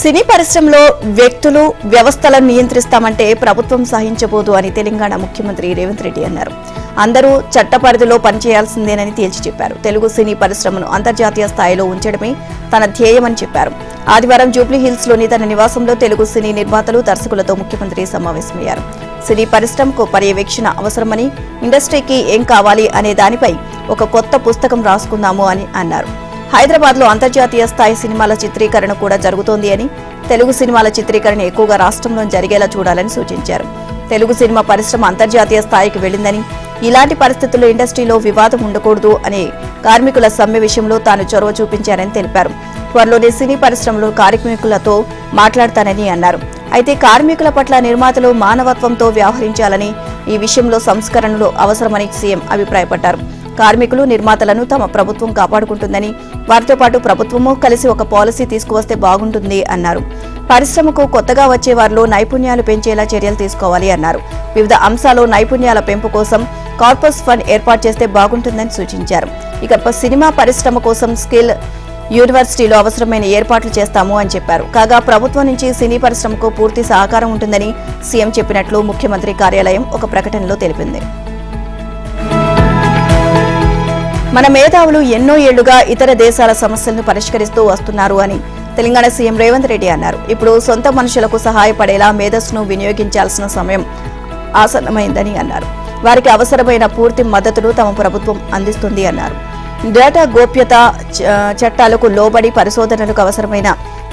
సినీ పరిశ్రమలో వ్యక్తులు వ్యవస్థలను నియంత్రిస్తామంటే ప్రభుత్వం సహించబోదు అని తెలంగాణ ముఖ్యమంత్రి రేవంత్ రెడ్డి అన్నారు. అందరూ చట్ట పరిధిలో పనిచేయాల్సిందేనని తేల్చి చెప్పారు. తెలుగు సినీ పరిశ్రమను అంతర్జాతీయ స్థాయిలో ఉంచడమే తన ధ్యేయమని చెప్పారు. ఆదివారం జూబ్లీ హిల్స్ లోని తన నివాసంలో తెలుగు సినీ నిర్మాతలు, దర్శకులతో ముఖ్యమంత్రి సమావేశమయ్యారు. సినీ పరిశ్రమకు పర్యవేక్షణ అవసరమని, ఇండస్ట్రీకి ఏం కావాలి అనే దానిపై ఒక కొత్త పుస్తకం రాసుకుందాము అని అన్నారు. హైదరాబాద్ లో అంతర్జాతీయ స్థాయి సినిమాల చిత్రీకరణ కూడా జరుగుతోంది అని, తెలుగు సినిమాల చిత్రీకరణ ఎక్కువగా రాష్ట్రంలో జరిగేలా చూడాలని సూచించారు. తెలుగు సినిమా పరిశ్రమ అంతర్జాతీయ స్థాయికి వెళ్లిందని, ఇలాంటి పరిస్థితుల్లో ఇండస్ట్రీలో వివాదం ఉండకూడదు అనే కార్మికుల సమ్మె విషయంలో తాను చొరవ చూపించారని తెలిపారు. త్వరలోనే సినీ పరిశ్రమలో కార్మికులతో మాట్లాడతానని అన్నారు. అయితే కార్మికుల పట్ల నిర్మాతలు మానవత్వంతో వ్యవహరించాలని, ఈ విషయంలో సంస్కరణలు అవసరమని సీఎం అభిప్రాయపడ్డారు. కార్మికులు, నిర్మాతలను తమ ప్రభుత్వం కాపాడుకుంటుందని, వారితో పాటు ప్రభుత్వము కలిసి ఒక పాలసీ తీసుకువస్తే బాగుంటుంది అన్నారు. పరిశ్రమకు కొత్తగా వచ్చే వారిలో నైపుణ్యాలు పెంచేలా చర్యలు తీసుకోవాలి అన్నారు. వివిధ అంశాల్లో నైపుణ్యాల పెంపు కోసం కార్పస్ ఫండ్ ఏర్పాటు చేస్తే బాగుంటుందని సూచించారు. ఇక సినిమా పరిశ్రమ కోసం స్కిల్ యూనివర్సిటీలో అవసరమైన ఏర్పాట్లు చేస్తాము అని చెప్పారు. కాగా ప్రభుత్వం నుంచి సినీ పరిశ్రమకు పూర్తి సహకారం ఉంటుందని సీఎం చెప్పినట్లు ముఖ్యమంత్రి కార్యాలయం ఒక ప్రకటనలో తెలిపింది. మన మేధావులు ఎన్నో ఏళ్లుగా ఇతర దేశాల సమస్యలను పరిష్కరిస్తూ వస్తున్నారు అని తెలంగాణ సీఎం రేవంత్ రెడ్డి అన్నారు. ఇప్పుడు సొంత మనుషులకు సహాయపడేలా మేధస్సును వినియోగించాల్సిన సమయం ఆసన్నమైందని అన్నారు. వారికి అవసరమైన పూర్తి మద్దతును తమ ప్రభుత్వం అందిస్తుంది అన్నారు. డేటా గోప్యత చట్టాలకు లోబడి పరిశోధనలకు అవసరమైన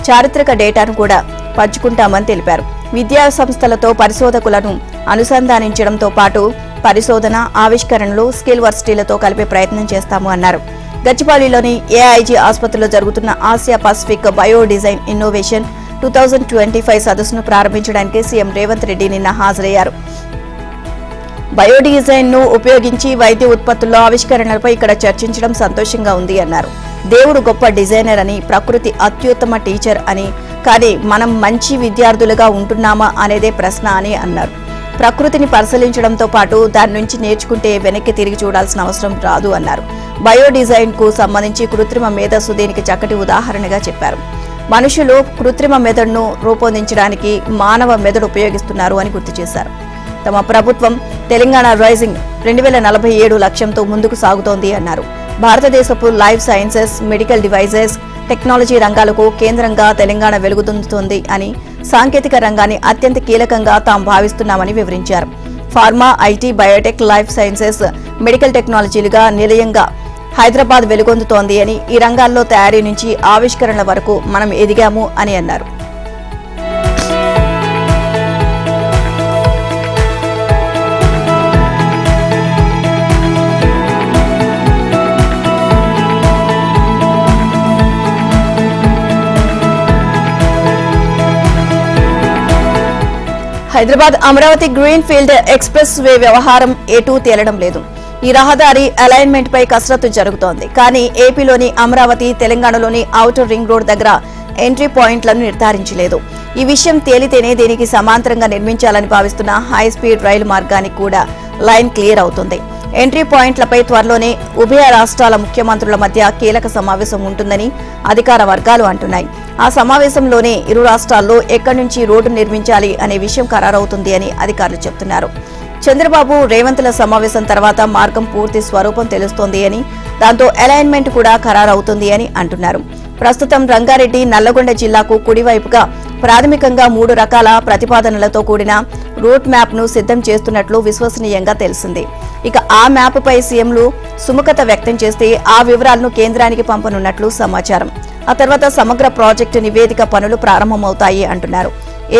చారిత్రక డేటాను కూడా పంచుకుంటామని తెలిపారు. విద్యా సంస్థలతో పరిశోధకులను అనుసంధానించడంతో పాటు పరిశోధన, ఆవిష్కరణలు, స్కిల్ వర్సిటీలతో కలిపే ప్రయత్నం చేస్తాము అన్నారు. గచ్చిబౌలిలోని ఏఐజీ ఆసుపత్రిలో జరుగుతున్న Asia Pacific bio design innovation 2025 సదస్సును ప్రారంభించడానికి సీఎం రేవంత్ రెడ్డి నిన్న హాజరయ్యారు. బయోడిజైన్ ను ఉపయోగించి వైద్య ఉత్పత్తుల్లో ఆవిష్కరణలపై ఇక్కడ చర్చించడం సంతోషంగా ఉంది అన్నారు. దేవుడు గొప్ప డిజైనర్ అని, ప్రకృతి అత్యుత్తమ టీచర్ అని, కానీ మనం మంచి విద్యార్థులుగా ఉంటున్నామా అనేదే ప్రశ్న అని అన్నారు. ప్రకృతిని పరిశీలించడంతో పాటు దాని నుంచి నేర్చుకుంటే వెనక్కి తిరిగి చూడాల్సిన అవసరం రాదు అన్నారు. బయో డిజైన్ కు సంబంధించి కృత్రిమ మేధస్సు దీనికి చక్కటి ఉదాహరణగా చెప్పారు. మనుషులు కృత్రిమ మెదడును రూపొందించడానికి మానవ మెదడు ఉపయోగిస్తున్నారు అని గుర్తు చేశారు. తమ ప్రభుత్వం తెలంగాణ రైజింగ్ 2047 లక్ష్యంతో ముందుకు సాగుతోంది అన్నారు. భారతదేశపు life sciences, medical devices, technology రంగాలకు కేంద్రంగా తెలంగాణ వెలుగుతుంది అని, సాంకేతిక రంగాన్ని అత్యంత కీలకంగా తాము భావిస్తున్నామని వివరించారు. Pharma, IT, biotech, life sciences, medical టెక్నాలజీలుగా నిలయంగా హైదరాబాద్ వెలుగొందుతోంది అని, ఈ రంగాల్లో తయారీ నుంచి ఆవిష్కరణల వరకు మనం ఎదిగాము అని అన్నారు. Hyderabad Amaravati green field express way వ్యవహారం ఎటూ తేలడం లేదు. ఈ రహదారి అలైన్మెంట్ పై కసరత్తు జరుగుతోంది. కానీ ఏపీలోని అమరావతి, తెలంగాణలోని ఔటర్ రింగ్ రోడ్ దగ్గర ఎంట్రీ పాయింట్లను నిర్ధారించలేదు. ఈ విషయం తేలితేనే దీనికి సమాంతరంగా నిర్మించాలని భావిస్తున్న హై స్పీడ్ రైలు మార్గానికి కూడా లైన్ క్లియర్ అవుతుంది. ఎంట్రీ పాయింట్లపై త్వరలోనే ఉభయ రాష్ట్రాల ముఖ్యమంత్రుల మధ్య కీలక సమావేశం ఉంటుందని అధికార వర్గాలు అంటున్నాయి. ఆ సమావేశంలోనే ఇరు రాష్ట్రాల్లో ఎక్కడి నుంచి రోడ్డు నిర్మించాలి అనే విషయం ఖరారవుతుంది అని అధికారులు చెబుతున్నారు. చంద్రబాబు, రేవంత్ల సమావేశం తర్వాత మార్గం పూర్తి స్వరూపం తెలుస్తోంది అని, దాంతో అలైన్మెంట్ కూడా ఖరారవుతుంది అని అంటున్నారు. ప్రస్తుతం రంగారెడ్డి, నల్లగొండ జిల్లాకు కుడివైపుగా ప్రాథమికంగా 3 రకాల ప్రతిపాదనలతో కూడిన రూట్ మ్యాప్ ను సిద్ధం చేస్తున్నట్లు విశ్వసనీయంగా తెలిసింది. ఇక ఆ మ్యాప్ పై సీఎంలు సుముఖత వ్యక్తం చేస్తే ఆ వివరాలను కేంద్రానికి పంపనున్నట్లు సమాచారం. ఆ తర్వాత సమగ్ర ప్రాజెక్టు నివేదిక పనులు ప్రారంభమవుతాయి అంటున్నారు.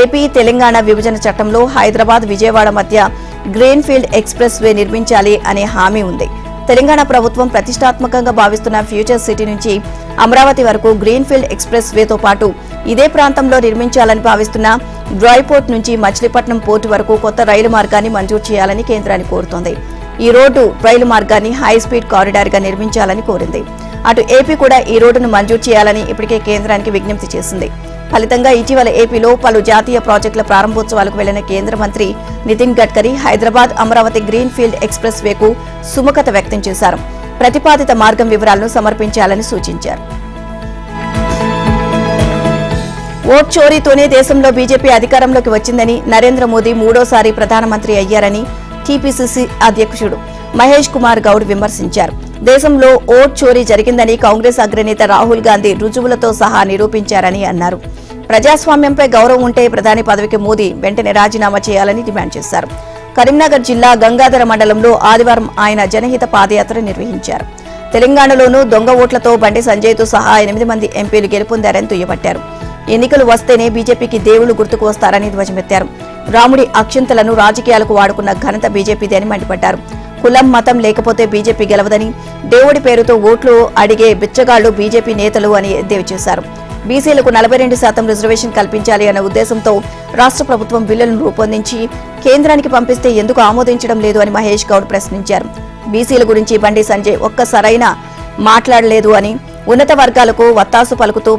ఏపీ, తెలంగాణ విభజన చట్టంలో హైదరాబాద్, విజయవాడ మధ్య గ్రీన్ ఫీల్డ్ ఎక్స్ప్రెస్ వే నిర్మించాలి అనే హామీ ఉంది. తెలంగాణ ప్రభుత్వం ప్రతిష్టాత్మకంగా భావిస్తున్న ఫ్యూచర్ సిటీ నుంచి అమరావతి వరకు గ్రీన్ ఫీల్డ్ ఎక్స్ప్రెస్ వేతో పాటు ఇదే ప్రాంతంలో నిర్మించాలని భావిస్తున్న డ్రైపోర్ట్ నుంచి మచిలీపట్నం పోర్టు వరకు కొత్త రైలు మార్గాన్ని మంజూరు చేయాలని కేంద్రాన్ని కోరుతోంది. ఈ రోడ్డు రైలు మార్గాన్ని హై స్పీడ్ కారిడార్ గా నిర్మించాలని కోరింది. అటు ఏపీ కూడా ఈ రోడ్డును మంజూరు చేయాలని ఇప్పటికే కేంద్రానికి విజ్ఞప్తి చేసింది. ఫలితంగా ఇటీవల ఏపీలో పలు జాతీయ ప్రాజెక్టుల ప్రారంభోత్సవాలకు వెళ్లిన కేంద్ర మంత్రి Nitin Gadkari Hyderabad Amaravati green field express వేకు సుముఖత వ్యక్తం చేశారు. ప్రతిపాదిత మార్గం వివరాలను సమర్పించాలని సూచించారు. ఓట్ చోరీతోనే దేశంలో బీజేపీ అధికారంలోకి వచ్చిందని, నరేంద్ర మోదీ మూడోసారి ప్రధానమంత్రి అయ్యారని టీపీసీసీ అధ్యక్షుడు మహేష్ కుమార్ గౌడ్ విమర్శించారు. దేశంలో ఓట్ చోరీ జరిగిందని కాంగ్రెస్ అగ్రనేత రాహుల్ గాంధీ రుజువులతో సహా నిరూపించారని అన్నారు. ప్రజాస్వామ్యంపై గౌరవం ఉంటే ప్రధాని పదవికి మోదీ వెంటనే రాజీనామా చేయాలని డిమాండ్ చేశారు. కరీంనగర్ జిల్లా గంగాధర మండలంలో ఆదివారం ఆయన జనహిత పాదయాత్ర నిర్వహించారు. తెలంగాణలోనూ దొంగ ఓట్లతో బండి సంజయ్తో సహా 8 మంది ఎంపీలు గెలుపొందారని దుయ్యబట్టారు. ఎన్నికలు వస్తేనే బీజేపీకి దేవుళ్లు గుర్తుకు వస్తారని ధ్వజమెత్తారు. రాముడి అక్షింతలను రాజకీయాలకు వాడుకున్న ఘనత బీజేపీదే అని మండిపడ్డారు. కులం మతం లేకపోతే బీజేపీ గెలవదని, దేవుడి పేరుతో ఓట్లు అడిగే బిచ్చగాళ్లు బీజేపీ నేతలు అని ఎద్దేవా చేశారు. బీసీలకు 42% రిజర్వేషన్ కల్పించాలి అన్న ఉద్దేశంతో రాష్ట్ర ప్రభుత్వం బిల్లులను రూపొందించి కేంద్రానికి పంపిస్తే ఎందుకు ఆమోదించడం లేదు అని మహేష్ గౌడ్ ప్రశ్నించారు. బీసీల గురించి బండి సంజయ్ ఒక్కసారైనా మాట్లాడలేదు అని, ఉన్నత వర్గాలకు వత్తాసు పలుకుతూ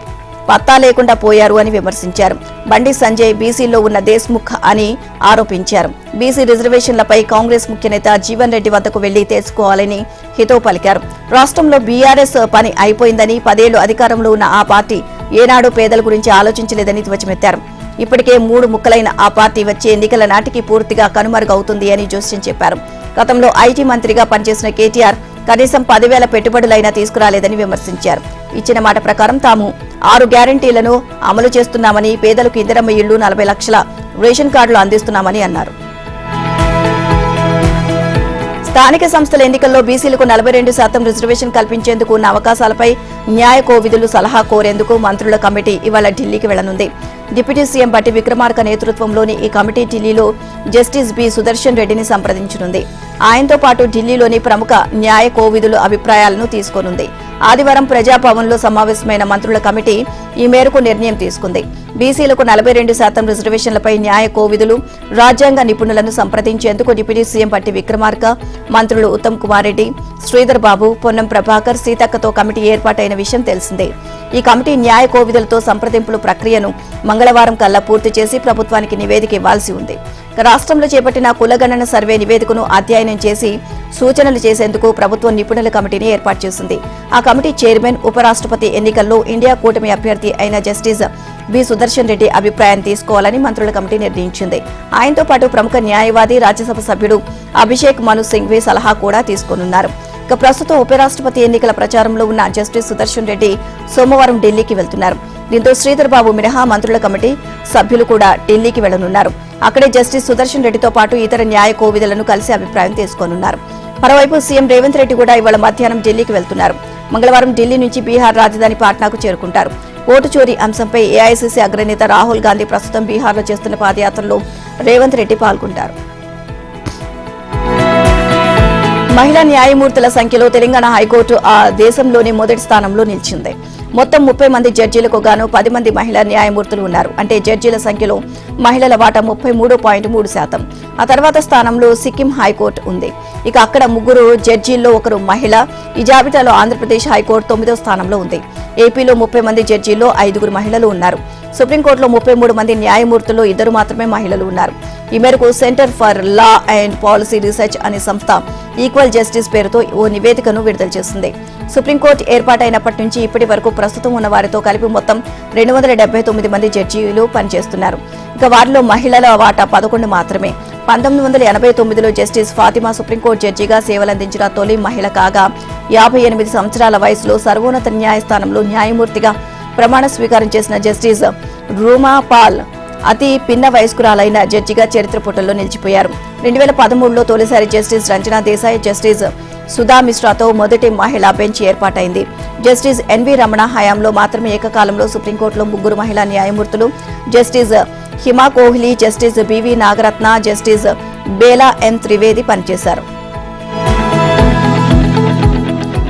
పత్తా లేకుండా పోయారు అని విమర్శించారు. బండి సంజయ్ బీసీల్లో ఉన్న దేశ్ముఖ్ అని ఆరోపించారు. బీసీ రిజర్వేషన్లపై కాంగ్రెస్ ముఖ్య నేత జీవన్ రెడ్డి వద్దకు వెళ్లి తెలుసుకోవాలని హితవు పలికారు. రాష్ట్రంలో బీఆర్ఎస్ పని అయిపోయిందని, 10 ఏళ్లు అధికారంలో ఉన్న ఆ పార్టీ ఏనాడు పేదల గురించి ఆలోచించలేదని ధ్వజమెత్తారు. ఇప్పటికే 3 ముక్కలైన ఆ పార్టీ వచ్చే ఎన్నికల నాటికి పూర్తిగా కనుమరుగవుతుంది అని జోస్యం చెప్పారు. గతంలో ఐటీ మంత్రిగా పనిచేసిన కేటీఆర్ కనీసం 10,000 పెట్టుబడులైనా తీసుకురాలేదని విమర్శించారు. ఇచ్చిన మాట ప్రకారం తాము 6 గ్యారంటీలను అమలు చేస్తున్నామని, పేదలకు ఇందిరమ్మ ఇళ్లు, 40 లక్షల రేషన్ కార్డులు అందిస్తున్నామని అన్నారు. స్థానిక సంస్థల ఎన్నికల్లో బీసీలకు 42% రిజర్వేషన్ కల్పించేందుకు ఉన్న అవకాశాలపై న్యాయ కోవిధులు సలహా కోరేందుకు మంత్రుల కమిటీ ఇవాళ ఢిల్లీకి వెళ్లనుంది. డిప్యూటీ సీఎం బట్టి విక్రమార్క నేతృత్వంలోని ఈ కమిటీ ఢిల్లీలో జస్టిస్ బి సుదర్శన్ రెడ్డిని సంప్రదించనుంది. ఆయనతో పాటు ఢిల్లీలోని ప్రముఖ న్యాయ కోవిధుల అభిప్రాయాలను తీసుకోనుంది. ఆదివారం ప్రజాభవన్లో సమావేశమైన మంత్రుల కమిటీ ఈ మేరకు నిర్ణయం తీసుకుంది. బీసీలకు 42% రిజర్వేషన్లపై న్యాయ కోవిధులు, రాజ్యాంగ నిపుణులను సంప్రదించేందుకు డిప్యూటీ సీఎం బట్టి విక్రమార్క, మంత్రులు ఉత్తమ్ కుమార్ రెడ్డి, శ్రీధర్ బాబు, పొన్నం ప్రభాకర్, సీతక్కతో కమిటీ ఏర్పాటైన విషయం తెలిసిందే. ఈ కమిటీ న్యాయ కోవిధులతో సంప్రదింపుల ప్రక్రియను మంగళవారం కల్లా పూర్తి చేసి ప్రభుత్వానికి నివేదిక ఇవ్వాల్సి ఉంది. రాష్ట్రంలో చేపట్టిన కులగణన సర్వే నివేదికను అధ్యయనం చేసి సూచనలు చేసేందుకు ప్రభుత్వం నిపుణుల కమిటీని ఏర్పాటు చేసింది. ఆ కమిటీ చైర్మన్ ఉపరాష్ట్రపతి ఎన్నికల్లో ఇండియా కూటమి అభ్యర్థి అయిన జస్టిస్ బి సుదర్శన్ రెడ్డి అభిప్రాయాన్ని తీసుకోవాలని మంత్రుల కమిటీ నిర్ణయించింది. ఆయనతో పాటు ప్రముఖ న్యాయవాది, రాజ్యసభ సభ్యుడు అభిషేక్ మను సింఘ్వి సలహా కూడా తీసుకోనున్నారు. ఇక ప్రస్తుతం ఉపరాష్ట్రపతి ఎన్నికల ప్రచారంలో ఉన్న జస్టిస్ సుదర్శన్ రెడ్డి సోమవారం ఢిల్లీకి వెళ్తున్నారు. దీంతో శ్రీధర్ బాబు మినహా మంత్రుల కమిటీ సభ్యులు కూడా ఢిల్లీకి వెళ్లనున్నారు. అక్కడే జస్టిస్ సుదర్శన్ రెడ్డితో పాటు ఇతర న్యాయ కోవిధులను కలిసి అభిప్రాయం తీసుకోనున్నారు. మరోవైపు సీఎం రేవంత్ రెడ్డి కూడా ఇవాళ మధ్యాహ్నం ఢిల్లీకి వెళ్తున్నారు. మంగళవారం ఢిల్లీ నుంచి బీహార్ రాజధాని పాట్నాకు చేరుకుంటారు. ఓటు చోరీ అంశంపై ఏఐసీసీ అగ్రనేత రాహుల్ గాంధీ ప్రస్తుతం బీహార్లో చేస్తున్న పాదయాత్రలో రేవంత్ రెడ్డి పాల్గొంటారు. మహిళా న్యాయమూర్తుల సంఖ్యలో తెలంగాణ హైకోర్టు ఆ దేశంలోని మొదటి స్థానంలో నిలిచింది. మొత్తం 30 మంది జడ్జీలకు గాను 10 మంది మహిళా న్యాయమూర్తులు ఉన్నారు. అంటే జడ్జీల సంఖ్యలో మహిళల వాటా 33.3%. ఆ తర్వాత స్థానంలో సిక్కిం హైకోర్టు ఉంది. ఇక అక్కడ 3 జడ్జీల్లో 1 మహిళ. ఈ జాబితాలో ఆంధ్రప్రదేశ్ హైకోర్టు 9వ స్థానంలో ఉంది. ఏపీలో 30 మంది జడ్జీల్లో 5 మహిళలు ఉన్నారు. సుప్రీంకోర్టులో 33 మంది న్యాయమూర్తుల్లో 2 మాత్రమే మహిళలు ఉన్నారు. ఈ మేరకు centre for law and policy research అనే సంస్థ ఈక్వల్ జస్టిస్ పేరుతో ఓ నివేదికను విడుదల చేసింది. సుప్రీంకోర్టు ఏర్పాటైనప్పటి నుంచి ఇప్పటి వరకు ప్రస్తుతం ఉన్న వారితో కలిపి మొత్తం 279 మంది జడ్జీలు పనిచేస్తున్నారు. ఇక వారిలో మహిళల వాటా 11 మాత్రమే. 1989లో జస్టిస్ ఫాతిమా సుప్రీంకోర్టు జడ్జిగా సేవలందించిన తొలి మహిళ కాగా 58 సంవత్సరాల వయసులో సర్వోన్నత న్యాయస్థానంలో న్యాయమూర్తిగా ప్రమాణ స్వీకారం చేసిన జస్టిస్ రూమా పాల్ అతి పిన్న వయస్కురాలైన జడ్జిగా చరిత్ర పుటల్లో నిలిచిపోయారు. 2013లో తొలిసారి జస్టిస్ రంజనా దేశాయ్, జస్టిస్ సుధా మిశ్రాతో మొదటి మహిళా బెంచ్ ఏర్పాటైంది. జస్టిస్ ఎన్వి రమణ హయాంలో మాత్రమే ఏకకాలంలో సుప్రీంకోర్టులో 3 మహిళా న్యాయమూర్తులు justice Hima Kohli, justice B V Nagarathna, justice Bela M Trivedi పనిచేశారు.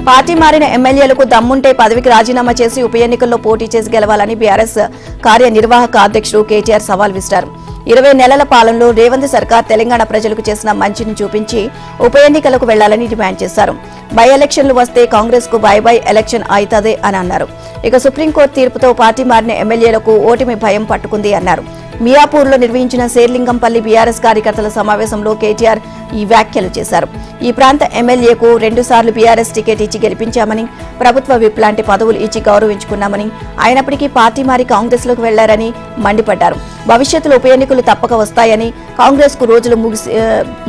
పార్టీ మారిన ఎమ్మెల్యేలకు దమ్ముంటే పదవికి రాజీనామా చేసి ఉప ఎన్నికల్లో పోటీ చేసి గెలవాలని బీఆర్ఎస్ కార్యనిర్వాహక అధ్యక్షుడు కేటీఆర్ సవాల్ విసిరారు. 20 నెలల పాలనలో రేవంత్ సర్కార్ తెలంగాణ ప్రజలకు చేసిన మంచిని చూపించి ఉప ఎన్నికలకు వెళ్లాలని డిమాండ్ చేశారు. బై ఎలక్షన్లు వస్తే కాంగ్రెస్ కు బై ఎలక్షన్ అవుతదే అని అన్నారు. ఇక సుప్రీంకోర్టు తీర్పుతో పార్టీ మారిన ఎమ్మెల్యేలకు ఓటమి భయం పట్టుకుంది అన్నారు. మియాపూర్లో నిర్వహించిన శేర్లింగంపల్లి బీఆర్ఎస్ కార్యకర్తల సమావేశంలో కేటీఆర్ ఈ వ్యాఖ్యలు చేశారు. ఈ ప్రాంత ఎమ్మెల్యేకు 2 సార్లు బీఆర్ఎస్ టికెట్ ఇచ్చి గెలిపించామని, ప్రభుత్వ విప్ లాంటి పదవులు ఇచ్చి గౌరవించుకున్నామని, అయినప్పటికీ పార్టీ మారి కాంగ్రెస్ లోకి వెళ్లారని మండిపడ్డారు. భవిష్యత్తులో ఉప ఎన్నికలు తప్పక వస్తాయని, కాంగ్రెస్ కు రోజులు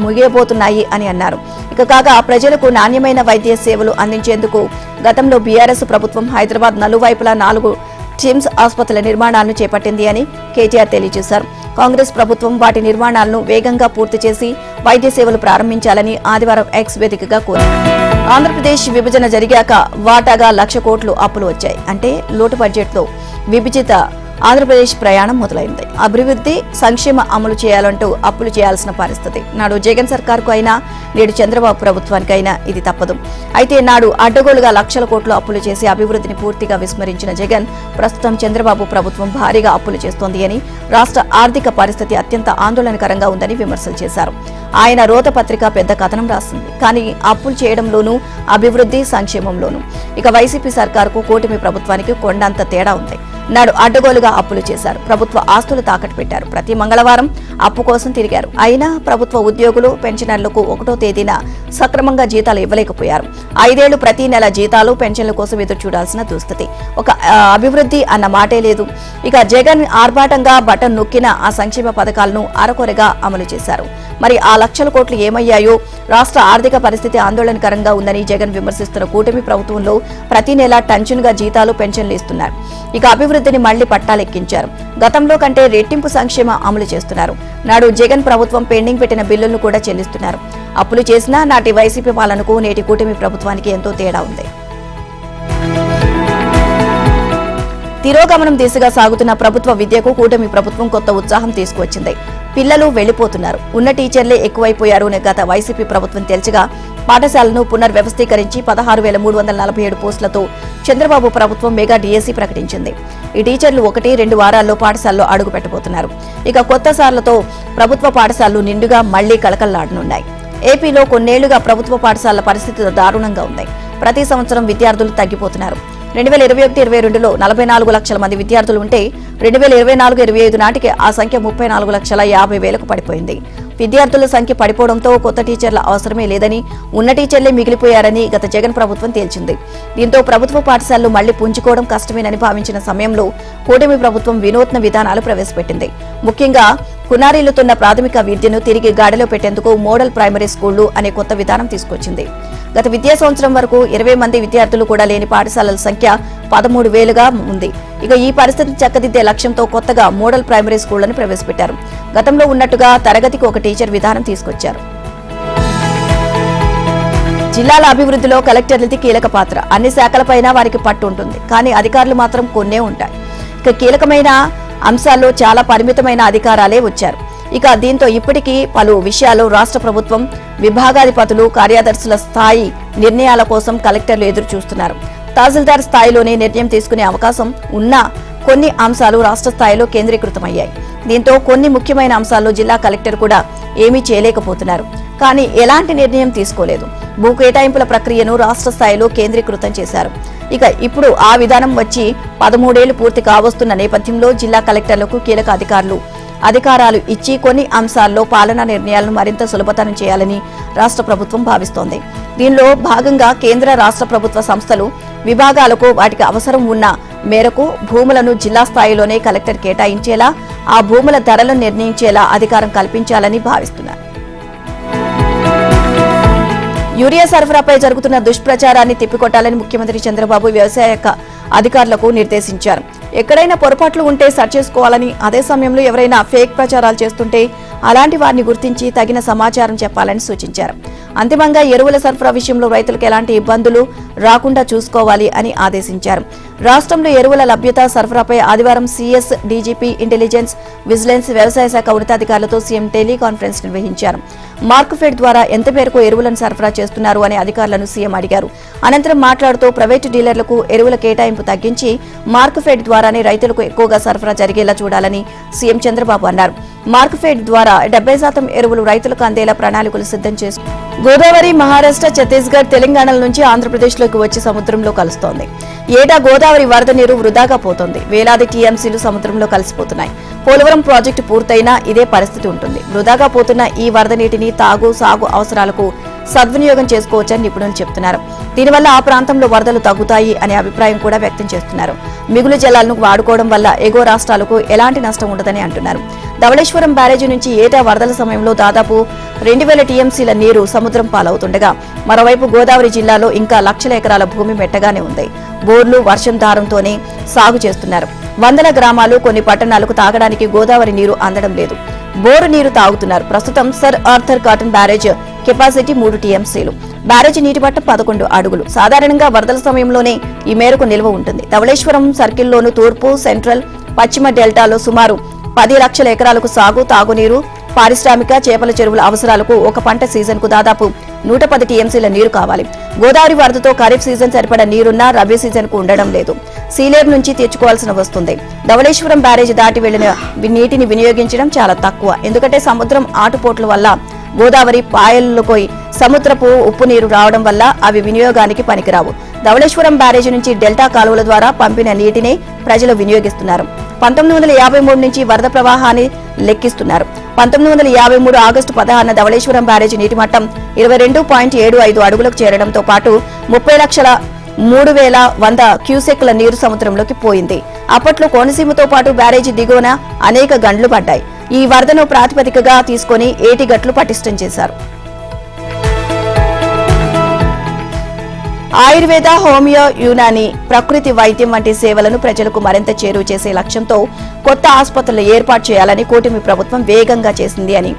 ముగియబోతున్నాయి అని అన్నారు. ఇక కాగా ప్రజలకు నాణ్యమైన వైద్య సేవలు అందించేందుకు గతంలో బీఆర్ఎస్ ప్రభుత్వం హైదరాబాద్ నలువైపులా 4 టిమ్స్ ఆసుపత్రుల నిర్మాణాలను చేపట్టింది అని కేటీఆర్ తెలియజేశారు. కాంగ్రెస్ ప్రభుత్వం వాటి నిర్మాణాలను వేగంగా పూర్తి చేసి వైద్య సేవలు ప్రారంభించాలని ఆదివారం ఎక్స్ వేదికగా కోరారు. ఆంధ్రప్రదేశ్ విభజన జరిగాక వాటాగా 1,00,000 కోట్లు అప్పులు వచ్చాయి. అంటే లోటు బడ్జెట్లో విభజిత ఆంధ్రప్రదేశ్ ప్రయాణం మొదలైంది. అభివృద్ధి సంక్షేమ అమలు చేయాలంటూ అప్పులు చేయాల్సిన పరిస్థితి. నాడు జగన్ సర్కార్కు అయినా, నేడు చంద్రబాబు ప్రభుత్వానికైనా ఇది తప్పదు. అయితే నాడు అడ్డగోలుగా 1,00,000 కోట్లు అప్పులు చేసి అభివృద్ధిని పూర్తిగా విస్మరించిన జగన్ ప్రస్తుతం చంద్రబాబు ప్రభుత్వం భారీగా అప్పులు చేస్తోంది అని, రాష్ట్ర ఆర్థిక పరిస్థితి అత్యంత ఆందోళనకరంగా ఉందని విమర్శలు చేశారు. ఆయన రోత పత్రిక పెద్ద కథనం రాసింది. కానీ అప్పులు చేయడంలోనూ, అభివృద్ధి సంక్షేమంలోనూ ఇక వైసీపీ సర్కారుకు, కూటమి ప్రభుత్వానికి కొండంత తేడా ఉంది. నాడు అడ్డగోలుగా అప్పులు చేశారు. ప్రభుత్వ ఆస్తులు తాకట్టు పెట్టారు. ప్రతి మంగళవారం అప్పు కోసం తిరిగారు. అయినా ప్రభుత్వ ఉద్యోగులు, పెన్షనర్లకు 1వ తేదీన సక్రమంగా జీతాలు ఇవ్వలేకపోయారు. 5 ఏళ్లు ప్రతి నెల జీతాలు, పెన్షన్ల కోసం ఎదురు చూడాల్సిన దుస్థితి. ఒక అభివృద్ధి అన్న మాటే లేదు. ఇక జగన్ ఆర్భాటంగా బటన్ నొక్కిన ఆ సంక్షేమ పథకాలను అరకొరగా అమలు చేశారు. మరి ఆ 1,00,000 కోట్లు ఏమయ్యాయో? రాష్ట్ర ఆర్థిక పరిస్థితి ఆందోళనకరంగా ఉందని జగన్ విమర్శిస్తున్న కూటమి ప్రభుత్వంలో ప్రతి నెల టెన్షన్గా జీతాలు, పెన్షన్లు ఇస్తున్నారు. ఇక అభివృద్ధిని మళ్లీ పట్టాలెక్కించారు. గతంలో కంటే రెట్టింపు సంక్షేమ అమలు చేస్తున్నారు. నాడు జగన్ ప్రభుత్వం పెండింగ్ పెట్టిన బిల్లులను కూడా చెల్లిస్తున్నారు. అప్పులు చేసినా నాటి వైసీపీ పాలనకు నేటి కూటమి ప్రభుత్వానికి ఎంతో తేడా ఉంది. తిరోగమనం దిశగా సాగుతున్న ప్రభుత్వ విద్యకు కూటమి ప్రభుత్వం కొత్త ఉత్సాహం తీసుకువచ్చింది. పిల్లలు వెళ్లిపోతున్నారు. ఉన్న టీచర్లే ఎక్కువైపోయారు అని గత వైసీపీ ప్రభుత్వం తెలిసిగా పాఠశాలను పునర్వ్యవస్థీకరించి 16,347 పోస్టులతో చంద్రబాబు ప్రభుత్వం మెగా డిఎస్సీ ప్రకటించింది. ఈ టీచర్లు 1-2 వారాల్లో పాఠశాలలో అడుగు పెట్టబోతున్నారు. ఇక కొత్త సార్లతో ప్రభుత్వ పాఠశాలలు నిండుగా మళ్లీ కళకళలాడనున్నాయి. ఏపీలో కొన్నేళ్లుగా ప్రభుత్వ పాఠశాలల పరిస్థితి దారుణంగా ఉంది. ప్రతి సంవత్సరం విద్యార్థులు తగ్గిపోతున్నారు. 2021-22లో 44 లక్షల మంది విద్యార్థులు ఉంటే 2024-25 నాటికి ఆ సంఖ్య 34,50,000కు పడిపోయింది. విద్యార్థుల సంఖ్య పడిపోవడంతో కొత్త టీచర్ల అవసరమే లేదని, ఉన్న టీచర్లే మిగిలిపోయారని గత జగన్ ప్రభుత్వం తేల్చింది. దీంతో ప్రభుత్వ పాఠశాలలు మళ్లీ పుంజుకోవడం కష్టమేనని భావించిన సమయంలో కూటమి ప్రభుత్వం వినూత్న విధానాలు ప్రవేశపెట్టింది. ముఖ్యంగా కునారిల్లుతున్న ప్రాథమిక విద్యను తిరిగి గాడిలో పెట్టేందుకు మోడల్ ప్రైమరీ స్కూళ్లు అనే కొత్త విధానం తీసుకొచ్చింది. గత విద్యా సంవత్సరం వరకు 20 మంది విద్యార్థులు కూడా లేని పాఠశాలల సంఖ్య 13,000గా ఉంది. ఇక ఈ పరిస్థితి చక్కదిద్దే లక్ష్యంతో కొత్తగా మోడల్ ప్రైమరీ స్కూళ్లను ప్రవేశపెట్టారు. గతంలో ఉన్నట్టుగా తరగతికి ఒక టీచర్ విధానం తీసుకొచ్చారు. జిల్లాల అభివృద్ధిలో కలెక్టర్లది కీలక పాత్ర. అన్ని శాఖలపైన వారికి పట్టు ఉంటుంది. కానీ అధికారులు మాత్రం కొన్నే ఉంటాయి. ఇక కీలకమైన అంశాల్లో చాలా పరిమితమైన అధికారాలే వచ్చారు. ఇక దీంతో ఇప్పటికీ పలు విషయాల్లో రాష్ట్ర ప్రభుత్వం విభాగాధిపతులు, కార్యదర్శుల స్థాయి నిర్ణయాల కోసం కలెక్టర్లు ఎదురు చూస్తున్నారు. తహసీల్దార్ స్థాయిలోనే నిర్ణయం తీసుకునే అవకాశం ఉన్నా కొన్ని అంశాలు రాష్ట్ర స్థాయిలో కేంద్రీకృతమయ్యాయి. దీంతో కొన్ని ముఖ్యమైన అంశాల్లో జిల్లా కలెక్టర్ కూడా ఏమీ చేయలేకపోతున్నారు. కానీ ఎలాంటి నిర్ణయం తీసుకోలేదు. భూ కేటాయింపుల ప్రక్రియను రాష్ట్ర స్థాయిలో కేంద్రీకృతం చేశారు. ఇక ఇప్పుడు ఆ విధానం వచ్చి 13 ఏళ్లు పూర్తి కావస్తున్న నేపథ్యంలో జిల్లా కలెక్టర్లకు కీలక అధికారాలు ఇచ్చి కొన్ని అంశాల్లో పాలనా నిర్ణయాలను మరింత సులభతరం చేయాలని రాష్ట్ర ప్రభుత్వం భావిస్తోంది. దీనిలో భాగంగా కేంద్ర, రాష్ట్ర ప్రభుత్వ సంస్థలు, విభాగాలకు వాటికి అవసరం ఉన్న మేరకు భూములను జిల్లా స్థాయిలోనే కలెక్టర్ కేటాయించేలా, ఆ భూముల ధరలను నిర్ణయించేలా అధికారం కల్పించాలని భావిస్తున్నారు. యూరియా సరఫరాపై జరుగుతున్న దుష్ప్రచారాన్ని తిప్పికొట్టాలని ముఖ్యమంత్రి చంద్రబాబు వ్యవసాయ అధికారులకు నిర్దేశించారు. ఎక్కడైనా పొరపాట్లు ఉంటే సరిచేసుకోవాలని, అదే సమయంలో ఎవరైనా ఫేక్ ప్రచారాలు చేస్తుంటే అలాంటి వారిని గుర్తించి తగిన సమాచారం చెప్పాలని సూచించారు. అంతిమంగా ఎరువుల సరఫరా విషయంలో రైతులకు ఎలాంటి ఇబ్బందులు రాకుండా చూసుకోవాలి అని ఆదేశించారు. రాష్ట్రంలో ఎరువుల లభ్యత, సరఫరాపై ఆదివారం సీఎస్, డీజీపీ, ఇంటెలిజెన్స్, విజిలెన్స్, వ్యవసాయ శాఖ ఉన్నతాధికారులతో సీఎం టెలికాన్ఫరెన్స్ నిర్వహించారు. మార్క్ఫెడ్ ద్వారా ఎంత మేరకు ఎరువులను సరఫరా చేస్తున్నారు అనే అధికారులను సీఎం అడిగారు. అనంతరం మాట్లాడుతూ ప్రైవేటు డీలర్లకు ఎరువుల కేటాయింపు తగ్గించి మార్క్ఫెడ్ ద్వారానే రైతులకు ఎక్కువగా సరఫరా జరిగేలా చూడాలని సీఎం చంద్రబాబు అన్నారు. మార్క్ఫెడ్ ద్వారా 70% ఎరువులు రైతులకు అందేలా ప్రణాళికలు సిద్ధం చేస్తుంది. గోదావరి మహారాష్ట్ర, ఛత్తీస్గఢ్, తెలంగాణల నుంచి ఆంధ్రప్రదేశ్లోకి వచ్చి సముద్రంలో కలుస్తోంది. ఏటా గోదావరి వరద నీరు వృధాగా పోతోంది. వేలాది టీఎంసీలు సముద్రంలో కలిసిపోతున్నాయి. పోలవరం ప్రాజెక్టు పూర్తయినా ఇదే పరిస్థితి ఉంటుంది. వృధాగా పోతున్న ఈ వరద నీటిని తాగు, సాగు అవసరాలకు సద్వినియోగం చేసుకోవచ్చని నిపుణులు చెబుతున్నారు. దీనివల్ల ఆ ప్రాంతంలో వరదలు తగ్గుతాయి అనే అభిప్రాయం కూడా వ్యక్తం చేస్తున్నారు. మిగులు జలాలను వాడుకోవడం వల్ల ఎగువ రాష్ట్రాలకు ఎలాంటి నష్టం ఉండదని అంటున్నారు. ధవళేశ్వరం బ్యారేజీ నుంచి ఏటా వరదల సమయంలో దాదాపు 2000 టీఎంసీల నీరు సముద్రం పాలవుతుండగా మరోవైపు గోదావరి జిల్లాలో ఇంకా లక్షల ఎకరాల భూమి మెట్టగానే ఉంది. బోర్లు వర్షం దారంతోనే సాగు చేస్తున్నారు. వందల గ్రామాలు, కొన్ని పట్టణాలకు తాగడానికి గోదావరి నీరు అందడం లేదు. బోరు నీరు తాగుతున్నారు. ప్రస్తుతం sir Arthur cotton barrage capacity 3 టీఎంసీలు. బ్యారేజీ నీటి మట్టం 11 అడుగులు. సాధారణంగా వరదల సమయంలోనే ఈ మేరకు నిల్వ ఉంటుంది. ధవళేశ్వరం సర్కిల్లోను తూర్పు, సెంట్రల్, పశ్చిమ డెల్టాలో సుమారు 10 లక్షల ఎకరాలకు సాగు, తాగునీరు, పారిశ్రామిక, చేపల చెరువుల అవసరాలకు ఒక పంట సీజన్కు దాదాపు 110 టీఎంసీల నీరు కావాలి. గోదావరి వరదతో ఖరీఫ్ సీజన్ సరిపడా నీరున్నా రబీ సీజన్కు ఉండడం లేదు. సీలేరు నుంచి తెచ్చుకోవాల్సిన వస్తుంది. ధవళేశ్వరం బ్యారేజీ దాటి వెళ్లిన నీటిని వినియోగించడం చాలా తక్కువ. ఎందుకంటే సముద్రం ఆటుపోట్ల వల్ల గోదావరి పాయలకు సముద్రపు ఉప్పు నీరు రావడం వల్ల అవి వినియోగానికి పనికిరావు. ధవళేశ్వరం బ్యారేజీ నుంచి డెల్టా కాలువల ద్వారా పంపిన నీటిని ప్రజలు వినియోగిస్తున్నారు. 1953 నుంచి వరద ప్రవాహాన్ని లెక్కిస్తున్నారు. 1953 ఆగస్టు 16న ధవళేశ్వరం బ్యారేజీ నీటి మట్టం 22.75 అడుగులకు చేరడంతో పాటు 30,03,100 క్యూసెక్ల నీరు సముద్రంలోకి పోయింది. అప్పట్లో కోనసీమతో పాటు బ్యారేజీ దిగువన అనేక గండ్లు పడ్డాయి. ఈ వరదను ప్రాతిపదికగా తీసుకుని ఏటిగట్లు పటిష్టం చేశారు. ఆయుర్వేద, హోమియో, యునాని, ప్రకృతి వైద్యం వంటి సేవలను ప్రజలకు మరింత చేరువ చేసే లక్ష్యంతో కొత్త ఆసుపత్రులు ఏర్పాటు చేయాలని కూటమి ప్రభుత్వం వేగంగా చేసింది అని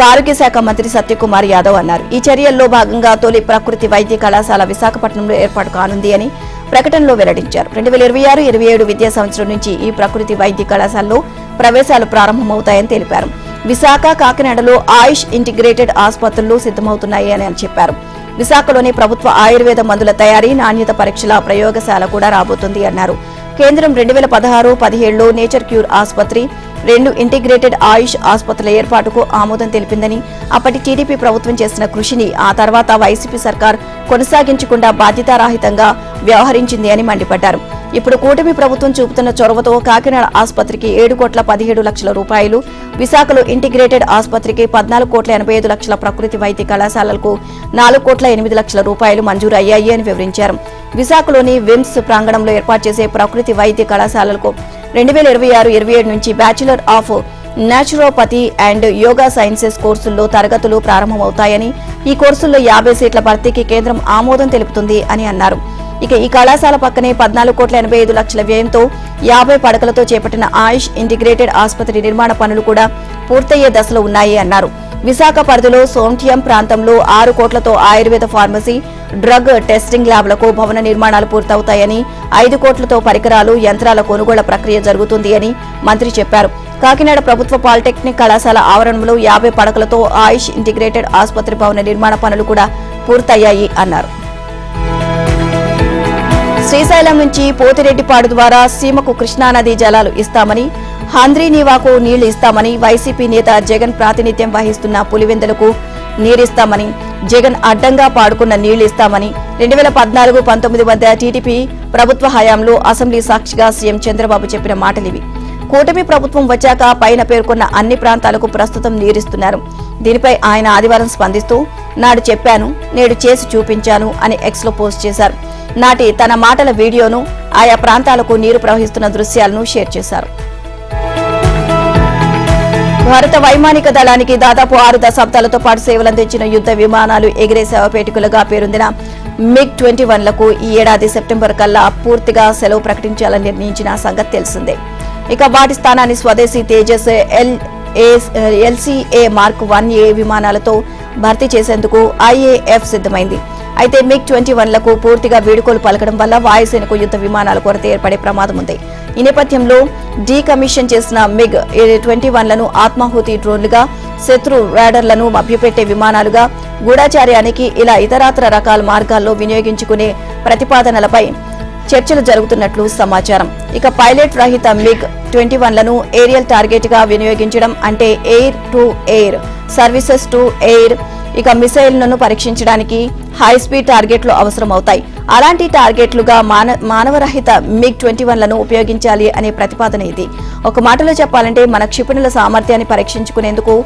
ఆరోగ్య శాఖ మంత్రి సత్యకుమార్ యాదవ్ అన్నారు. ఈ చర్యల్లో భాగంగా తొలి ప్రకృతి వైద్య కళాశాల విశాఖపట్నంలో ఏర్పాటు కానుంది అని ప్రకటనలో వెల్లడించారు. 2026-27 విద్యా సంవత్సరం నుంచి ఈ ప్రకృతి వైద్య కళాశాలలో ప్రవేశాలు ప్రారంభమవుతాయని తెలిపారు. విశాఖ, కాకినాడలో ఆయుష్ ఇంటిగ్రేటెడ్ ఆసుపత్రులు సిద్ధమవుతున్నాయి అని చెప్పారు. విశాఖలోని ప్రభుత్వ ఆయుర్వేద మందుల తయారీ, నాణ్యత పరీక్షల ప్రయోగశాల కూడా రాబోతుంది అన్నారు. కేంద్రం 2016-17లో నేచర్ క్యూర్ ఆసుపత్రి, 2 ఇంటిగ్రేటెడ్ ఆయుష్ ఆసుపత్రుల ఏర్పాటుకు ఆమోదం తెలిపిందని, అప్పటి టీడీపీ ప్రభుత్వం చేసిన కృషిని ఆ తర్వాత వైసీపీ సర్కార్ కొనసాగించకుండా బాధ్యతారాహితంగా వ్యవహరించింది అని మండిపడ్డారు. ఇప్పుడు కూటమి ప్రభుత్వం చూపుతున్న చొరవతో కాకినాడ ఆసుపత్రికి 7,17,00,000 రూపాయలు, విశాఖలో ఇంటిగ్రేటెడ్ ఆసుపత్రికి 14,85,00,000, ప్రకృతి వైద్య కళాశాలలకు 4,08,00,000 రూపాయలు మంజూరు అయ్యాయి అని వివరించారు. విశాఖలోని విమ్స్ ప్రాంగణంలో ఏర్పాటు చేసే ప్రకృతి వైద్య కళాశాలలకు 2026-27 నుంచి bachelor of naturopathy and yoga sciences కోర్సుల్లో తరగతులు ప్రారంభమవుతాయని, ఈ కోర్సుల్లో 50 సీట్ల భర్తీకి కేంద్రం ఆమోదం తెలుపుతుంది అని అన్నారు. ఇక ఈ కళాశాల పక్కనే 14,85,00,000 వ్యయంతో 50 పడకలతో చేపట్టిన ఆయుష్ ఇంటిగ్రేటెడ్ ఆసుపత్రి నిర్మాణ పనులు కూడా పూర్తయ్యే దశలో ఉన్నాయి అన్నారు. విశాఖ పరిధిలో సోంఠియం ప్రాంతంలో 6 కోట్లతో ఆయుర్వేద ఫార్మసీ, డ్రగ్ టెస్టింగ్ ల్యాబ్లకు భవన నిర్మాణాలు పూర్తవుతాయని, 5 కోట్లతో పరికరాలు, యంత్రాల కొనుగోళ్ల ప్రక్రియ జరుగుతుంది అని మంత్రి చెప్పారు. కాకినాడ ప్రభుత్వ పాలిటెక్నిక్ కళాశాల ఆవరణంలో 50 పడకలతో ఆయుష్ ఇంటిగ్రేటెడ్ ఆసుపత్రి భవన నిర్మాణ పనులు కూడా పూర్తయ్యాయి అన్నారు. శ్రీశైలం నుంచి పోతిరెడ్డిపాడు ద్వారా సీమకు కృష్ణానది జలాలు ఇస్తామని, హంద్రీనీవాకు నీళ్లు ఇస్తామని, వైసీపీ నేత జగన్ ప్రాతినిధ్యం వహిస్తున్న పులివెందులకు నీరిస్తామని, జగన్ అడ్డంగా పాడుకున్న నీళ్లు ఇస్తామని 2014-19 మధ్య టీడీపీ ప్రభుత్వ హయాంలో అసెంబ్లీ సాక్షిగా సీఎం చంద్రబాబు చెప్పిన మాటలివి. కూటమి ప్రభుత్వం వచ్చాక పైన పేర్కొన్న అన్ని ప్రాంతాలకు ప్రస్తుతం నీరిస్తున్నారు. దీనిపై ఆయన ఆదివారం స్పందిస్తూ, నాడు చెప్పాను, నేడు చేసి చూపించాను అని ఎక్స్ లో పోస్ట్ చేశారు. నాటి తన మాటల వీడియోను, ఆయా ప్రాంతాలకు నీరు ప్రవహిస్తున్న దృశ్యాలను షేర్ చేశారు. భారత వైమానిక దళానికి దాదాపు 6 దశాబ్దాలతో పాటు సేవలందించిన యుద్ధ విమానాలు ఎగిరే శవపేటికలుగా పేరొందిన MiG-21లకు ఈ ఏడాది సెప్టెంబర్ కల్లా పూర్తిగా సెలవు ప్రకటించాలని నిర్ణయించిన సంగతి తెలిసిందే. ఇక వాటి స్థానాన్ని స్వదేశీ తేజస్ LCA Mark 1A విమానాలతో భర్తీ చేసేందుకు IAF సిద్ధమైంది. అయితే MiG-21లకు పూర్తిగా వీడుకోలు పలకడం వల్ల వాయుసేనకు యుద్ధ విమానాల కొరత ఏర్పడే ప్రమాదం ఉంది. ఈ నేపథ్యంలో డీకమిషన్ చేసిన MiG-21లను ఆత్మాహుతి డ్రోన్లుగా, శత్రు రాడర్లను మభ్యపెట్టే విమానాలుగా, గూఢాచార్యానికి ఇలా ఇతరాతర రకాల మార్గాల్లో వినియోగించుకునే ప్రతిపాదనలపై చర్చలు జరుగుతున్నట్లు సమాచారం. ఇక పైలట్ రహిత MiG-21లను ఏరియల్ టార్గెట్ గా వినియోగించడం అంటే air to air services to air ఇక మిసైల్లను పరీక్షించడానికి హై స్పీడ్ టార్గెట్లు అవసరమవుతాయి. అలాంటి టార్గెట్లుగా మానవరహిత MiG-21లను ఉపయోగించాలి అనే ప్రతిపాదన ఇది. ఒక మాటలో చెప్పాలంటే మన క్షిపణుల సామర్థ్యాన్ని పరీక్షించుకునేందుకు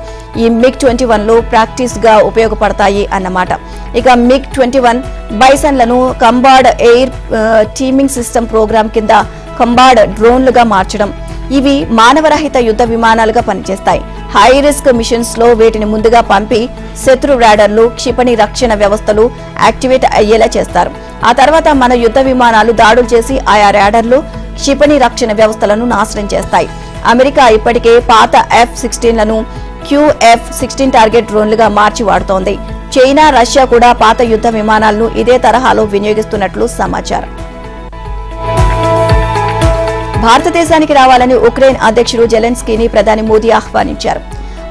ఈ MiG-21లు ప్రాక్టీస్ గా ఉపయోగపడతాయి అన్నమాట. ఇక MiG-21 బైసన్లను combat air teaming system program కింద కంబార్డ్ డ్రోన్లుగా మార్చడం. ఇవి మానవరహిత యుద్ధ విమానాలుగా పనిచేస్తాయి. హై రిస్క్ మిషన్స్ లో వీటిని ముందుగా పంపి శత్రు రాడర్లు, క్షిపణి రక్షణ వ్యవస్థలు యాక్టివేట్ అయ్యేలా చేస్తారు. ఆ తర్వాత మన యుద్ధ విమానాలు దాడులు చేసి ఆయా రాడర్లు, క్షిపణి రక్షణ వ్యవస్థలను నాశనం చేస్తాయి. అమెరికా ఇప్పటికే పాత F-16లను QF-16 టార్గెట్ డ్రోన్లుగా మార్చి వాడుతోంది. చైనా, రష్యా కూడా పాత యుద్ధ విమానాలను ఇదే తరహాలో వినియోగిస్తున్నట్లు సమాచారం. భారతదేశానికి రావాలని ఉక్రెయిన్ అధ్యక్షుడు జెలెన్స్కీని ప్రధాని మోదీ ఆహ్వానించారు.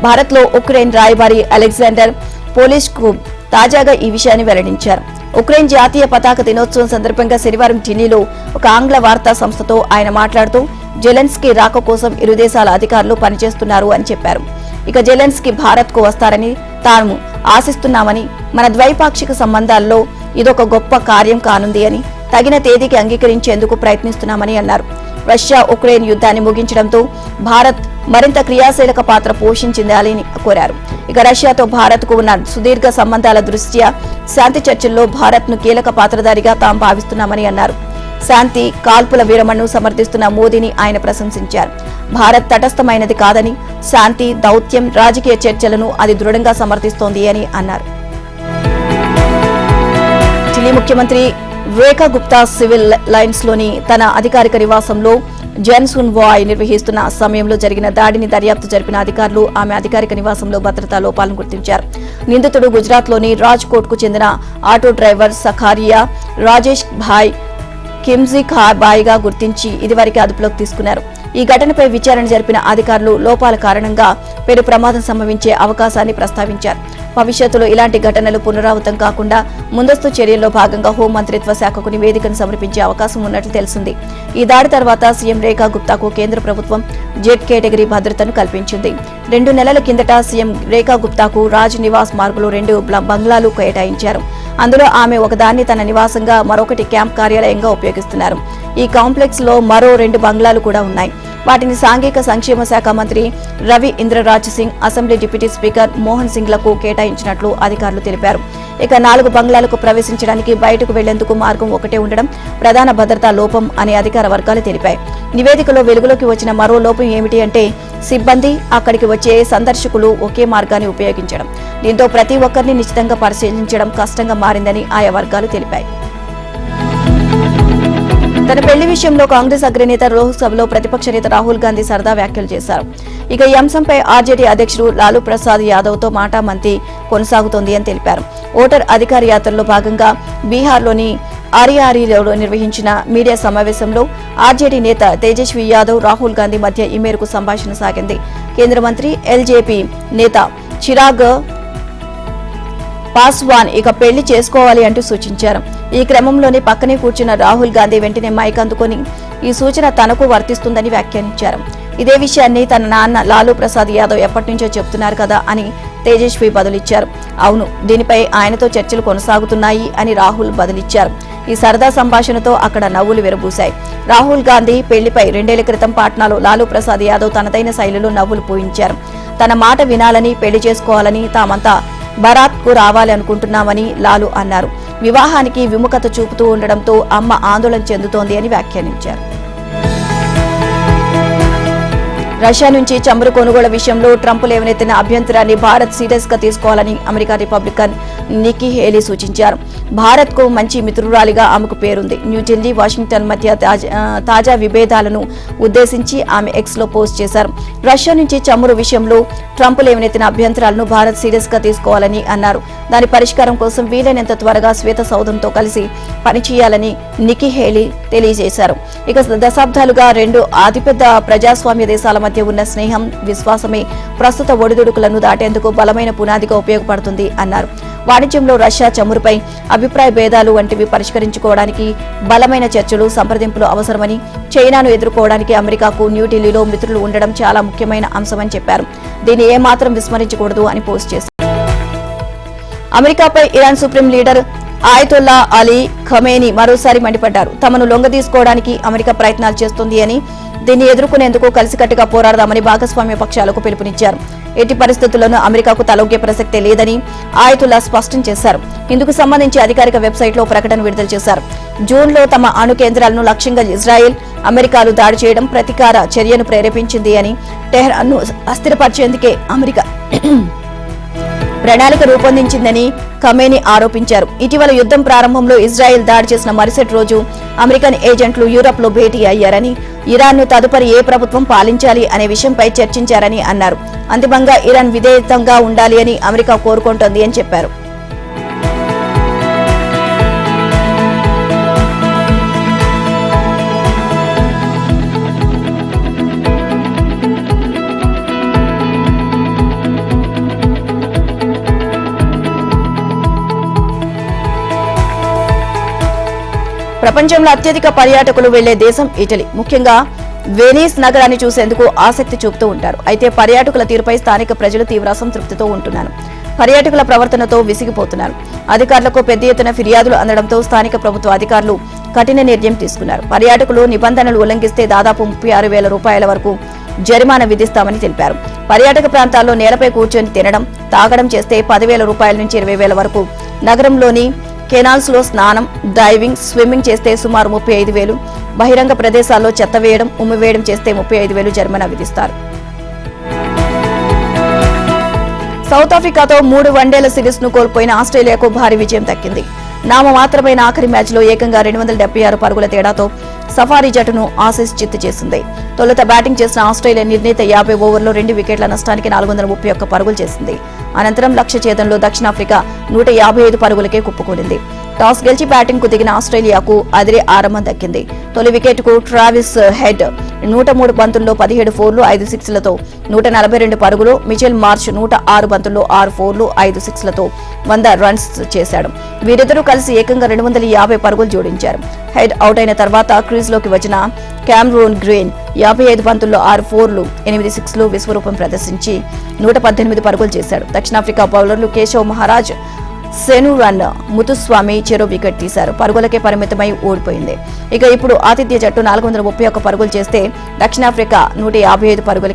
భారత్లో ఉక్రెయిన్ రాయబారి అలెగ్జాండర్ పోలిష్కోవ్ తాజాగా ఈ విషయాన్ని వెల్లడించారు. ఉక్రెయిన్ జాతీయ పతాక దినోత్సవం సందర్భంగా శనివారం ఢిల్లీలో ఒక ఆంగ్ల వార్తా సంస్థతో ఆయన మాట్లాడుతూ జెలెన్స్కీ రాక కోసం ఇరు దేశాల అధికారులు పనిచేస్తున్నారు అని చెప్పారు. ఇక జెలెన్స్కీ భారత్కు వస్తారని తాము ఆశిస్తున్నామని, మన ద్వైపాక్షిక సంబంధాల్లో ఇదొక గొప్ప కార్యం కానుంది అని, తగిన తేదీకి అంగీకరించేందుకు ప్రయత్నిస్తున్నామని అన్నారు. రష్యా ఉక్రెయిన్ యుద్ధాన్ని ముగించడంతో భారత్ మరింత క్రియాశీలక పాత్ర పోషించిందని కోరారు. ఇక రష్యాతో భారత్కు ఉన్న సుదీర్ఘ సంబంధాల దృష్ట్యా శాంతి చర్చల్లో భారత్ను కీలక పాత్రధారిగా తాము భావిస్తున్నామని అన్నారు. శాంతి కాల్పుల విరమణను సమర్థిస్తున్న మోదీని ఆయన ప్రశంసించారు. భారత్ తటస్థమైనది కాదని, శాంతి దౌత్యం, రాజకీయ చర్చలను అది దృఢంగా సమర్థిస్తోంది అని అన్నారు. ఢిల్లీ ముఖ్యమంత్రి రేఖా గుప్తా సివిల్ లైన్స్ లోని తన అధికారిక నివాసంలో జన్సున్ వాయ్ నిర్వహిస్తున్న సమయంలో జరిగిన దాడిని దర్యాప్తు జరిపిన అధికారులు ఆమె అధికారిక నివాసంలో భద్రతా లోపాలను గుర్తించారు. నిందితుడు గుజరాత్లోని రాజ్కోట్ కు చెందిన ఆటో డ్రైవర్ సఖారియా రాజేష్ భాయ్ కిమ్జీ బాయ్ గా గుర్తించి ఇదివరకే అదుపులోకి తీసుకున్నారు. ఈ ఘటనపై విచారణ జరిపిన అధికారులు లోపాల కారణంగా పెను ప్రమాదం సంభవించే అవకాశాన్ని ప్రస్తావించారు. భవిష్యత్తులో ఇలాంటి ఘటనలు పునరావృతం కాకుండా ముందస్తు చర్యల్లో భాగంగా హోంమంత్రిత్వ శాఖకు నివేదికను సమర్పించే అవకాశం ఉన్నట్లు తెలిసింది. ఈ దాడి తర్వాత సీఎం రేఖా గుప్తాకు కేంద్ర ప్రభుత్వం జెడ్ కేటగిరీ భద్రతను కల్పించింది. 2 నెలల కిందట సీఎం రేఖా గుప్తాకు రాజ్ నివాస్ మార్గులో 2 బంగ్లాలు కేటాయించారు. అందులో ఆమె ఒకదాన్ని తన నివాసంగా, మరొకటి క్యాంప్ కార్యాలయంగా ఉపయోగిస్తున్నారు. ఈ కాంప్లెక్స్ లో మరో 2 బంగ్లాలు కూడా ఉన్నాయి. వాటిని సాంఘిక సంక్షేమ శాఖ మంత్రి Ravi Indraraj Singh, assembly deputy speaker Mohan Singh లకు కేటాయించినట్లు అధికారులు తెలిపారు. ఇక 4 బంగ్లాలకు ప్రవేశించడానికి బయటకు వెళ్లేందుకు మార్గం ఒకటే ఉండడం ప్రధాన భద్రతా లోపం అని అధికార వర్గాలు తెలిపాయి. నివేదికలో వెలుగులోకి వచ్చిన మరో లోపం ఏమిటి అంటే సిబ్బంది, అక్కడికి వచ్చే సందర్శకులు ఒకే మార్గాన్ని ఉపయోగించడం. దీంతో ప్రతి ఒక్కరిని నిశ్చితంగా పరిశీలించడం కష్టంగా మారిందని ఆయా వర్గాలు తెలిపాయి. తన పెళ్లి విషయంలో కాంగ్రెస్ అగ్రనేత లోక్సభలో ప్రతిపక్ష నేత రాహుల్ గాంధీ సరదా వ్యాఖ్యలు చేశారు. ఇక ఈ అంశంపై ఆర్జేడీ అధ్యక్షుడు లాలూ ప్రసాద్ యాదవ్ తో మాటామంతి కొనసాగుతోంది అని తెలిపారు. ఓటర్ అధికార యాత్రలో భాగంగా బీహార్లోని అరియారీలో నిర్వహించిన మీడియా సమావేశంలో ఆర్జేడీ నేత తేజస్వి యాదవ్, రాహుల్ గాంధీ మధ్య ఈ మేరకు సంభాషణ సాగింది. కేంద్ర మంత్రి ఎల్జేపీ నేత చిరాగ్ పాస్వాన్ ఇక పెళ్లి చేసుకోవాలి అంటూ సూచించారు. ఈ క్రమంలోనే పక్కనే కూర్చున్న రాహుల్ గాంధీ వెంటనే మైక్ అందుకొని ఈ సూచన తనకు వర్తిస్తుందని వ్యాఖ్యానించారు. ఇదే విషయాన్ని తన నాన్న లాలూ ప్రసాద్ యాదవ్ ఎప్పటి నుంచో చెబుతున్నారు కదా అని తేజస్వి బదులిచ్చారు. అవును, దీనిపై ఆయనతో చర్చలు కొనసాగుతున్నాయి అని రాహుల్ బదులిచ్చారు. ఈ సరదా సంభాషణతో అక్కడ నవ్వులు విరబూశాయి. రాహుల్ గాంధీ పెళ్లిపై 2 ఏళ్ల క్రితం పాట్నాలో లాలూ ప్రసాద్ యాదవ్ తనదైన శైలిలో నవ్వులు పూయించారు. తన మాట వినాలని, పెళ్లి చేసుకోవాలని, తామంతా బరాత్ కు రావాలి అనుకుంటున్నామని లాలూ అన్నారు. వివాహానికి విముఖత చూపుతూ ఉండడంతో అమ్మ ఆందోళన చెందుతోంది అని వ్యాఖ్యానించారు. రష్యా నుంచి చమురు కొనుగోలు విషయంలో ట్రంప్ లేవనెత్తిన అభ్యంతరాన్ని భారత్ సీరియస్ గా తీసుకోవాలని అమెరికా రిపబ్లికన్ నికీ హేలీ సూచించారు. భారత్ కు మంచి మిత్రురాలిగా ఆమెకు పేరుంది. న్యూఢిల్లీ, వాషింగ్టన్ మధ్య తాజా విభేదాలను ఉద్దేశించి ఆమె ఎక్స్ లో పోస్ట్ చేశారు. రష్యా నుంచి చమురు విషయంలో ట్రంప్ లేవనెత్తిన అభ్యంతరాలను భారత్ సీరియస్ గా తీసుకోవాలని అన్నారు. దాని పరిష్కారం కోసం వీలైనంత త్వరగా శ్వేత సౌధంతో కలిసి పనిచేయాలని నికీ హేలీ తెలియజేశారు. ఇక దశాబ్దాలుగా 2 అతిపెద్ద ప్రజాస్వామ్య దేశాల మధ్య ఉన్న స్నేహం, విశ్వాసమే ప్రస్తుత ఒడిదుడుకులను దాటేందుకు బలమైన పునాదిగా ఉపయోగపడుతుంది అన్నారు. వాణిజ్యంలో రష్యా చమురుపై అభిప్రాయ భేదాలు వంటివి పరిష్కరించుకోవడానికి బలమైన చర్చలు, సంప్రదింపులు అవసరమని, చైనాను ఎదుర్కోవడానికి అమెరికాకు న్యూఢిల్లీలో మిత్రులు ఉండడం చాలా ముఖ్యమైన అంశమని చెప్పారు. దీన్ని ఏమాత్రం విస్మరించకూడదు అని పోస్ట్ చేశారు. అమెరికాపై Iran supreme leader Ayatollah Ali Khamenei మరోసారి మండిపడ్డారు. తమను లొంగదీసుకోవడానికి అమెరికా ప్రయత్నాలు చేస్తుంది అని, దీన్ని ఎదుర్కొనేందుకు కలిసికట్టుగా పోరాడదామని భాగస్వామ్య పక్షాలకు పిలుపునిచ్చారు. ఎట్టి పరిస్థితుల్లోనూ అమెరికాకు తలొగ్గే ప్రసక్తే లేదని ఆయతుల్లా స్పష్టం చేశారు. ఇందుకు సంబంధించి అధికారిక వెబ్సైట్లో ప్రకటన విడుదల చేశారు. జూన్లో తమ అణు కేంద్రాలను లక్ష్యంగా ఇజ్రాయెల్, అమెరికాలు దాడి చేయడం ప్రతీకార చర్యను ప్రేరేపించింది అని, టెహ్రాన్ను అస్థిరపరిచేందుకే అమెరికా ప్రణాళిక రూపొందించిందని ఖమేనీ ఆరోపించారు. ఇటీవల యుద్ధం ప్రారంభంలో ఇజ్రాయెల్ దాడి చేసిన మరుసటి రోజు అమెరికన్ ఏజెంట్లు యూరప్లో భేటీ అయ్యారని, ఇరాన్ను తదుపరి ఏ ప్రభుత్వం పాలించాలి అనే విషయంపై చర్చించారని అన్నారు. అంతిమంగా ఇరాన్ విధేయతంగా ఉండాలి అని అమెరికా కోరుకుంటోంది అని చెప్పారు. ప్రపంచంలో అత్యధిక పర్యాటకులు వెళ్లే దేశం ఇటలీ. ముఖ్యంగా వెనీస్ నగరాన్ని చూసేందుకు ఆసక్తి చూపుతూ ఉంటారు. అయితే పర్యాటకుల తీరుపై స్థానిక ప్రజలు తీవ్ర అసంతృప్తితో ఉంటున్నారు. పర్యాటకుల ప్రవర్తనతో విసిగిపోతున్నారు. అధికారులకు పెద్ద ఎత్తున ఫిర్యాదులు అందడంతో స్థానిక ప్రభుత్వ అధికారులు కఠిన నిర్ణయం తీసుకున్నారు. పర్యాటకులు నిబంధనలు ఉల్లంఘిస్తే దాదాపు 36,000 రూపాయల వరకు జరిమానా విధిస్తామని తెలిపారు. పర్యాటక ప్రాంతాల్లో నేలపై కూర్చొని తినడం, తాగడం చేస్తే 10,000 రూపాయల నుంచి 20,000 వరకు, నగరంలోని కెనాల్స్ లో స్నానం, డైవింగ్, స్విమ్మింగ్ చేస్తే సుమారు 35,000, బహిరంగ ప్రదేశాల్లో చెత్త వేయడం, ఉమ్మివేయడం చేస్తే 35,000 జరిమానా విధిస్తారు. సౌత్ ఆఫ్రికాతో 3 వన్డేల సిరీస్ ను కోల్పోయిన ఆస్ట్రేలియాకు భారీ విజయం దక్కింది. నామమాత్రమైన ఆఖరి మ్యాచ్లో ఏకంగా 276 పరుగుల తేడాతో సఫారీ జట్టును ఆసీస్ చిత్తు చేసింది. తొలుత బ్యాటింగ్ చేసిన ఆస్ట్రేలియా నిర్ణీత 50 ఓవర్లో 2 వికెట్ల నష్టానికి 431 పరుగులు చేసింది. అనంతరం లక్ష్య ఛేదంలో దక్షిణాఫ్రికా 155 పరుగులకే కుప్పకూలింది. టాస్ గెలిచి బ్యాటింగ్ కు దిగిన ఆస్ట్రేలియాకు అదిరే ఆరంభం దక్కింది. తొలి వికెట్ కు ట్రావిస్ హెడ్ 103 బంతుల్లో 17 ఫోర్లు, 5 సిక్స్లతో 142 పరుగులు, మిచెల్ మార్చ్ 106 బంతుల్లో 6 ఫోర్లు, 5 సిక్స్లతో 100 రన్స్ చేశాడు. వీరిద్దరూ కలిసి ఏకంగా 250 పరుగులు జోడించారు. హెడ్ అవుట్ అయిన తర్వాత క్రీజ్లోకి వచ్చిన క్యామరూన్ గ్రీన్ 55 బంతుల్లో 6 ఫోర్లు, 8 సిక్స్లు విశ్వరూపం ప్రదర్శించి 118 పరుగులు చేశాడు. దక్షిణాఫ్రికా బౌలర్లు కేశవ్ మహారాజ్, సెనురన్, ముతుస్వామి చెరో వికెట్ తీశారు. పరుగులకే పరిమితమై ఓడిపోయింది. ఇక ఇప్పుడు ఆతిథ్య జట్టు 431 పరుగులు చేస్తే దక్షిణాఫ్రికా 155 పరుగులకి